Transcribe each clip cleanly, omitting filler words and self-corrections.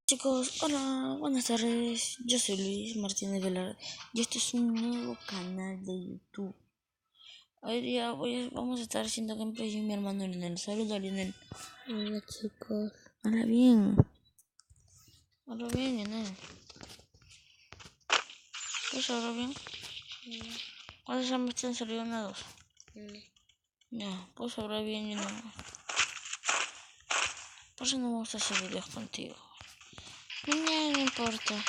Chicos, hola, buenas tardes. Yo soy Luis Martínez Velar y este es un nuevo canal de YouTube. Hoy día vamos a estar haciendo gameplay y mi hermano Lionel. Saluda, Lionel. Hola chicos. Hola bien. Hola bien, Lionel. ¿Pues habla bien? ¿Cuántos exámenes te han salido? Una, dos. Ya, pues habla bien, Lionel. Por eso no me gusta hacer videos contigo. No importa.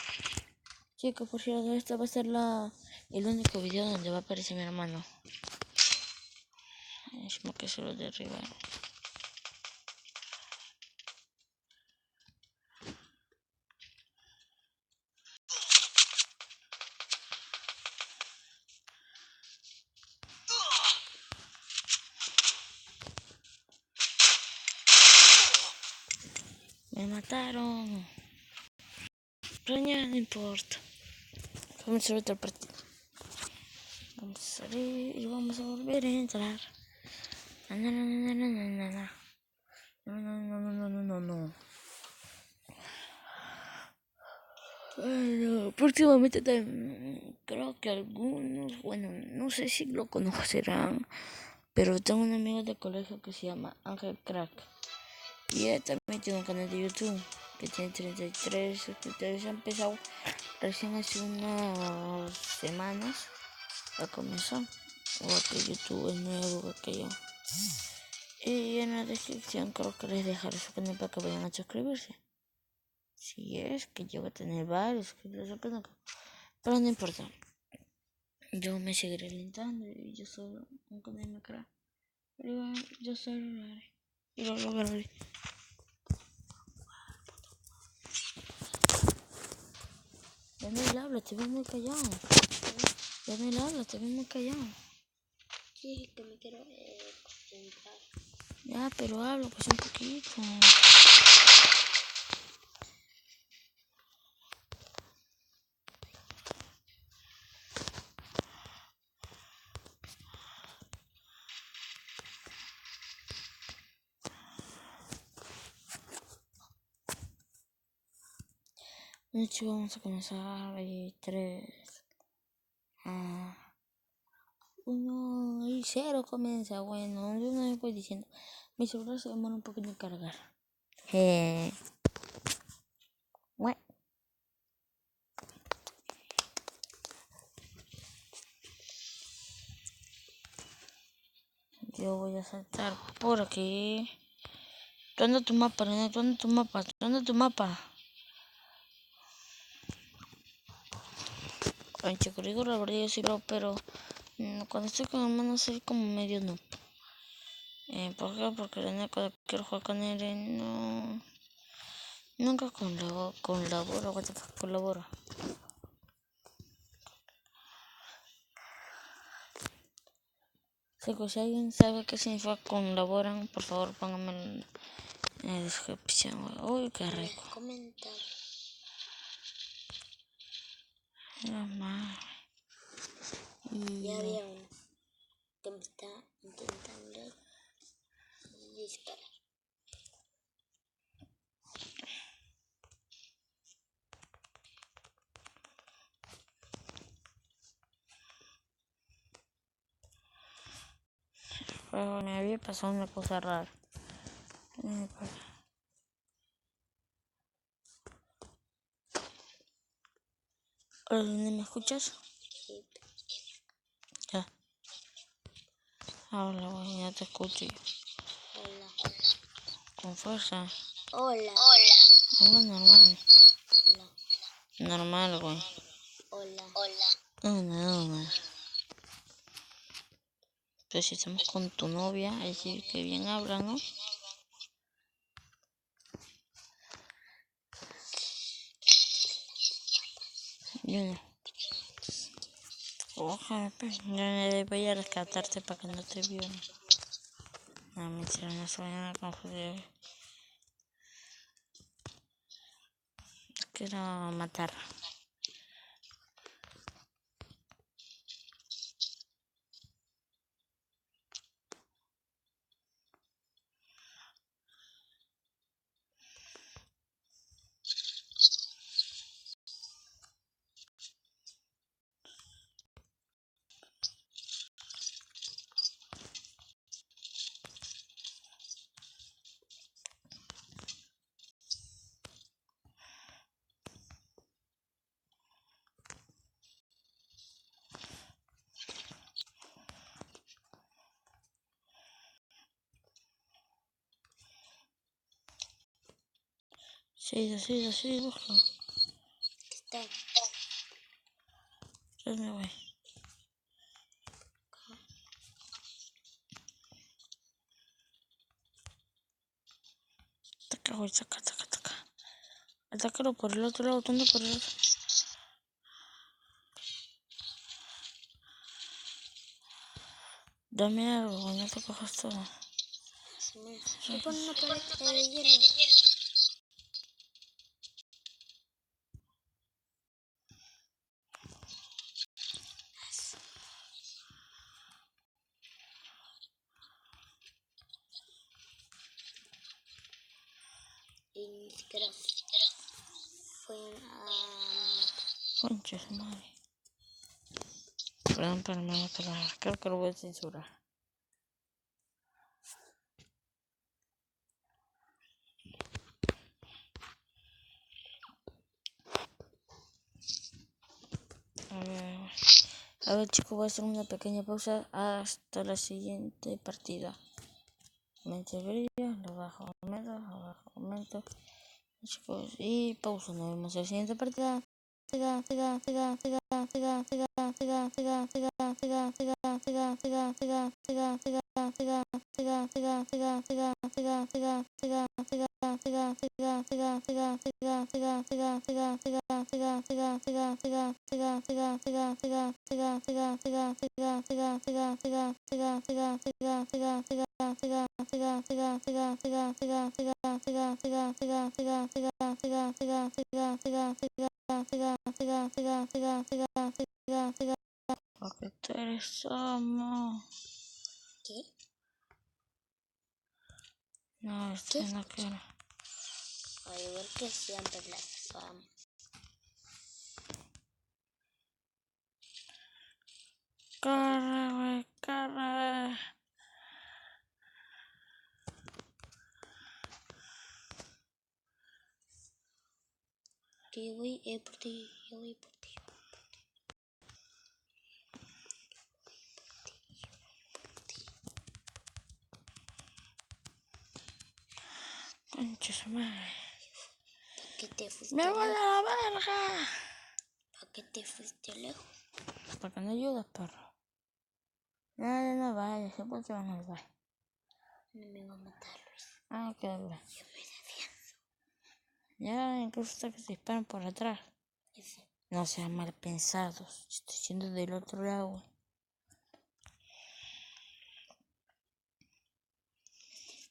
Chicos, por cierto, esta va a ser el único video donde va a aparecer mi hermano. Es como que se lo derriba. Me mataron. Pero ya no importa. Vamos a hacer otra partida. Vamos a salir y vamos a volver a entrar. No, no, no, no, no, no, no, no. No, no, no, no, no, no, no. Bueno, próximamente creo que algunos, bueno, no sé si lo conocerán, pero tengo un amigo de colegio que se llama Ángel Crack. Y él también tiene un canal de YouTube que tiene 33 suscriptores. Ha empezado recién hace unas semanas a comenzar. O que YouTube es nuevo, que yo. Y en la descripción creo que les dejaré su canal para que vayan a suscribirse. Si es que yo voy a tener varios suscriptores, pero no importa. Yo me seguiré alentando y yo solo, aunque no me crea. Pero yo solo lo haré. Y lo lograré. Ya no le hablo, te ves muy callado. Ya no le hablo, te ves muy callado. Sí, que me quiero concentrar. Ya, pero hablo pues un poquito. De hecho, vamos a comenzar y 3, 1 y 0 comienza. Bueno, yo no les voy diciendo. Mi celular se demora un poquito en cargar. Bueno. Yo voy a saltar por aquí. ¿Dónde tu mapa, René? ¿Dónde tu mapa? ¿Dónde tu mapa? En chico, digo la verdad, yo sí, pero cuando estoy con hermano soy como medio noob. ¿Por qué? Porque René, cuando quiero jugar con él, no... Nunca colabora, what the fuck, colabora. Chicos, si alguien sabe qué significa colaboran, por favor pónganme en la descripción. Uy, qué rico. Comenta. Ya había uno que me está intentando disparar. Pero me había pasado una cosa rara. Hola, ¿me escuchas? Sí. Ya. Habla, güey, ya te escucho yo. Hola. Con fuerza. Hola. Habla normal. Hola. Normal, güey. Hola. No. Pero si estamos con tu novia, así que bien habla, ¿no? Yo no. Ojalá, pues, yo voy a rescatarte para que no te violen. No, mentira, no se vayan a confundir. Quiero matar. Sí, busca. Está. Ya me voy. Ataca, güey, ataca. Atácalo por el otro lado, tonto por el otro. Dame algo, güey, no te cojas todo. Me pone una paleta de hielo. Y ni siquiera fue Concha su madre. Perdón, pero me gusta la... Creo que lo voy a censurar. A ver, chicos, voy a hacer una pequeña pausa hasta la siguiente partida. Mente brillo, lo bajo, aumento. Chicos, y pausa, nos vemos en la siguiente partida. Porque tú eres somos. ¿Qué? No, esto no quiero. Ay, igual que siempre las amo. Corre, güey, corre. Que yo voy por ti, yo voy por ti. Concha su madre. ¿Para qué te fuiste ¡Me voy a lejos? la verga! ¿Para qué te fuiste lejos? ¿Para qué no ayudas, perro? No vayas, siempre te van a ayudar. No me va a matar, Luis. Ah, qué dura. Yo me defiendo. Ya, incluso hasta que te disparan por atrás. Ese No sean mal pensados. Estoy siendo del otro lado, güey.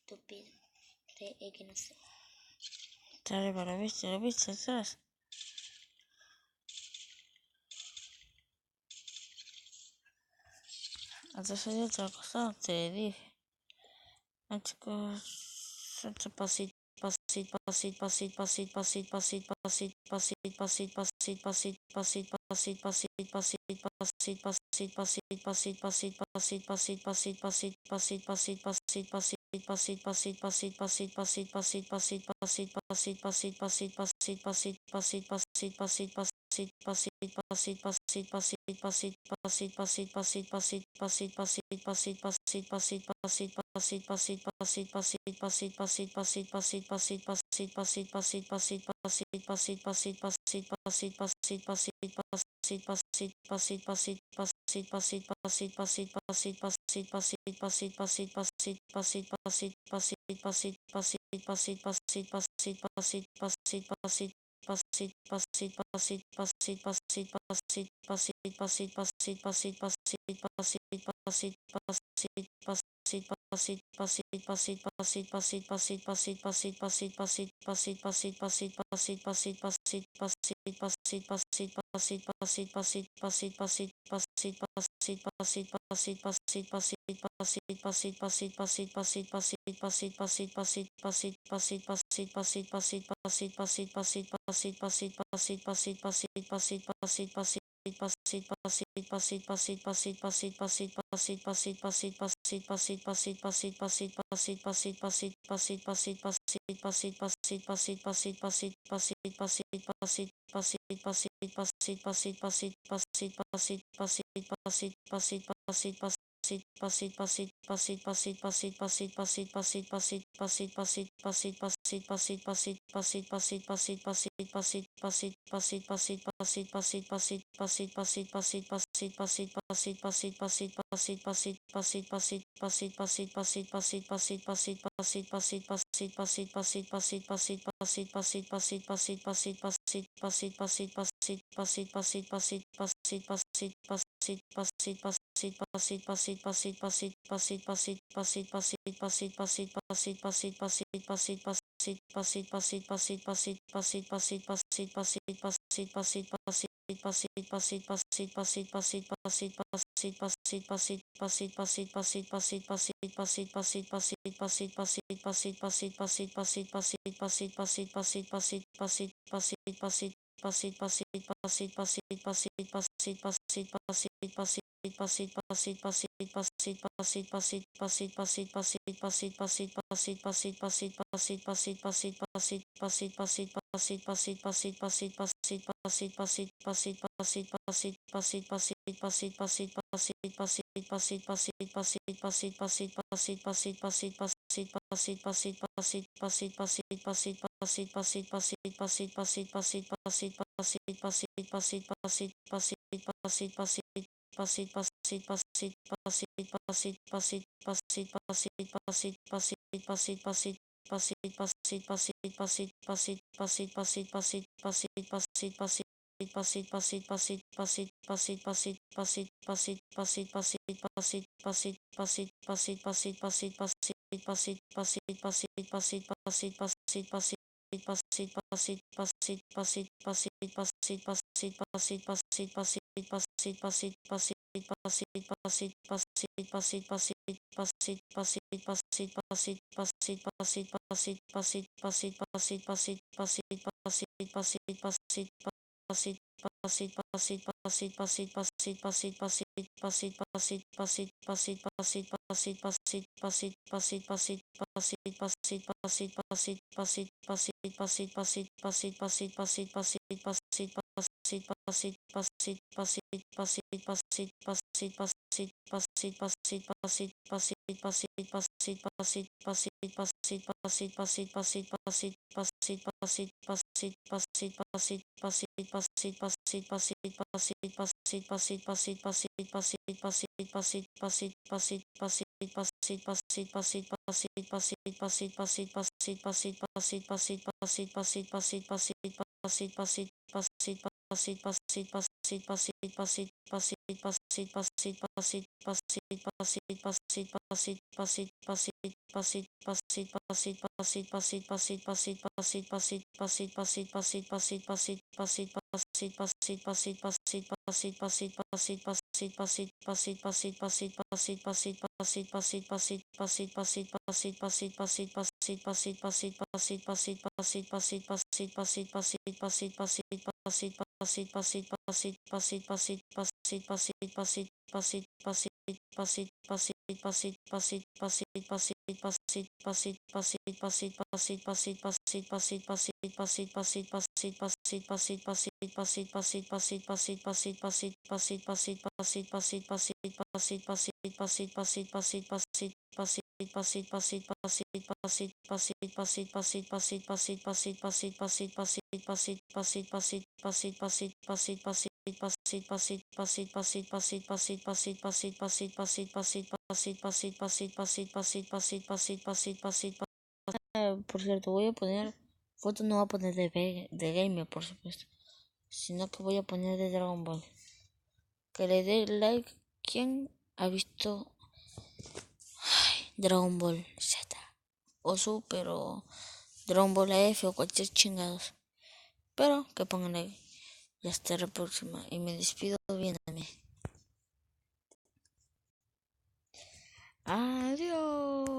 estúpido. Cree que no sé. Dale, para la vista, atrás. Atrás hay otra cosa, te dije. Ah, chicos, otro pasito. Por cierto, voy a poner foto, no voy a poner de gamer, por supuesto, sino que voy a poner de Dragon Ball. Que le dé like quien ha visto Dragon Ball Z o Super o Dragon Ball F o cualquier chingados. Pero que pongan like. Y hasta la próxima. Y me despido bien a mí. Adiós.